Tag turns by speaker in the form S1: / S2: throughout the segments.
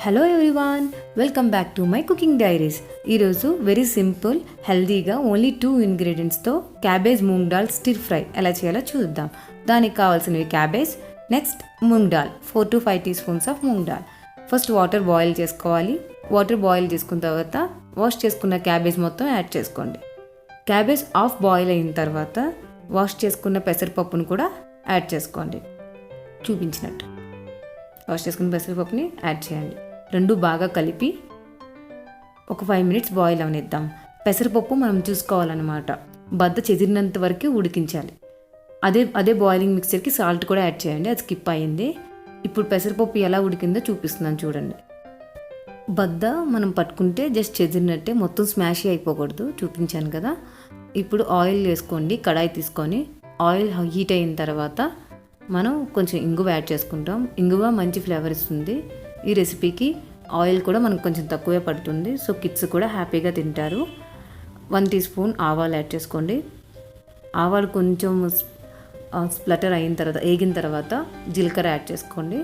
S1: Hello everyone, welcome back to my cooking diaries. ఈరోజు very simple హెల్తీగా only 2 ఇంగ్రీడియంట్స్తో cabbage moong dal stir fry ఎలా చేయాలో చూద్దాం. దానికి కావాల్సినవి cabbage, next moong dal 4 to 5 teaspoons of moong dal. First water boil చేసుకోవాలి. వాటర్ బాయిల్ చేసుకున్న తర్వాత వాష్ చేసుకున్న క్యాబేజ్ మొత్తం యాడ్ చేసుకోండి. క్యాబేజ్ హాఫ్ బాయిల్ అయిన తర్వాత వాష్ చేసుకున్న పెసరపప్పును కూడా యాడ్ చేసుకోండి. చూపించినట్టు వాష్ చేసుకున్న పెసరపప్పుని యాడ్ చేయండి. రెండు బాగా కలిపి ఒక 5 minutes బాయిల్ అవనిద్దాం. పెసరపప్పు మనం చూసుకోవాలన్నమాట, బద్ద చెదిరినంత వరకు ఉడికించాలి. అదే బాయిలింగ్ మిక్చర్కి సాల్ట్ కూడా యాడ్ చేయండి, అది స్కిప్ అయ్యింది. ఇప్పుడు పెసరపప్పు ఎలా ఉడికిందో చూపిస్తున్నాను చూడండి. బద్ద మనం పట్టుకుంటే జస్ట్ చెదిరినట్టే, మొత్తం స్మాష్ అయిపోకూడదు. చూపించాను కదా. ఇప్పుడు ఆయిల్ వేసుకోండి. కడాయి తీసుకొని ఆయిల్ హీట్ అయిన తర్వాత మనం కొంచెం ఇంగువ యాడ్ చేసుకుంటాం. ఇంగువ మంచి ఫ్లేవర్ ఇస్తుంది ఈ రెసిపీకి. ఆయిల్ కూడా మనకు కొంచెం తక్కువే పడుతుంది, సో కిడ్స్ కూడా హ్యాపీగా తింటారు. 1 teaspoon ఆవాలు యాడ్ చేసుకోండి. ఆవాలు కొంచెం స్ప్లటర్ అయిన తర్వాత వేగిన తర్వాత జీలకర్ర యాడ్ చేసుకోండి.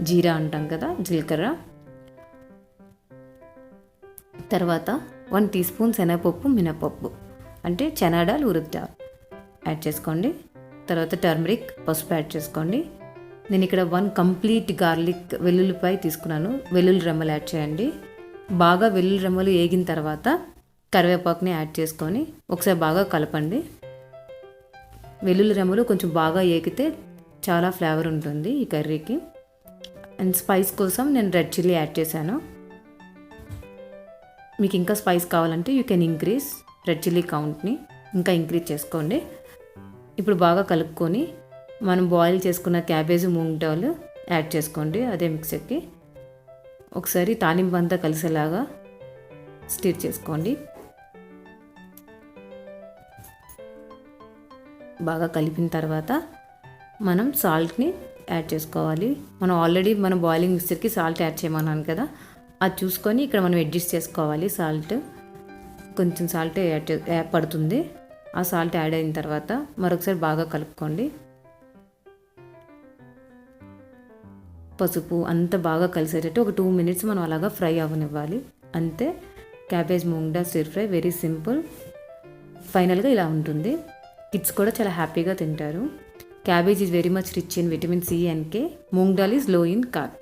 S1: జీరా అంటాం కదా, జీలకర్ర. తర్వాత 1 teaspoon శనగపప్పు, మినపప్పు అంటే చనా దాల్, ఉరద్ దాల్ యాడ్ చేసుకోండి. తర్వాత టర్మరిక్, పసుపు యాడ్ చేసుకోండి. నేను ఇక్కడ 1 complete గార్లిక్ వెల్లుల్లిపాయ తీసుకున్నాను. వెల్లుల్లి రెమ్మలు యాడ్ చేయండి. బాగా వెల్లుల్లి రెమ్మలు వేగిన తర్వాత కరివేపాకుని యాడ్ చేసుకొని ఒకసారి బాగా కలపండి. వెల్లుల్లి రెమ్మలు కొంచెం బాగా వేగితే చాలా ఫ్లేవర్ ఉంటుంది ఈ కర్రీకి. అండ్ స్పైస్ కోసం నేను రెడ్ చిల్లీ యాడ్ చేశాను. మీకు ఇంకా స్పైస్ కావాలంటే you can increase red chilli కౌంట్ని, ఇంకా ఇంక్రీజ్ చేసుకోండి. ఇప్పుడు బాగా కలుపుకొని మనం బాయిల్ చేసుకున్న క్యాబేజ్, మూంగ్ దాల్ యాడ్ చేసుకోండి అదే మిక్సర్కి. ఒకసారి తాలింపు అంతా కలిసేలాగా స్టిర్ చేసుకోండి. బాగా కలిపిన తర్వాత మనం సాల్ట్ని యాడ్ చేసుకోవాలి. మనం బాయిలింగ్ మిక్సర్కి సాల్ట్ యాడ్ చేయమన్నాను కదా, అది చూసుకొని ఇక్కడ మనం అడ్జస్ట్ చేసుకోవాలి. సాల్ట్ కొంచెం సాల్ట్ పడుతుంది. ఆ సాల్ట్ యాడ్ అయిన తర్వాత మరొకసారి బాగా కలుపుకోండి. పసుపు అంతా బాగా కలిసేటట్టు ఒక 2 minutes మనం అలాగా ఫ్రై అవ్వనివ్వాలి. అంతే, cabbage moong dal stir fry very simple. ఫైనల్గా ఇలా ఉంటుంది. కిడ్స్ కూడా చాలా హ్యాపీగా తింటారు. Cabbage is very much rich in vitamin C and K. Moong dal is low in carb.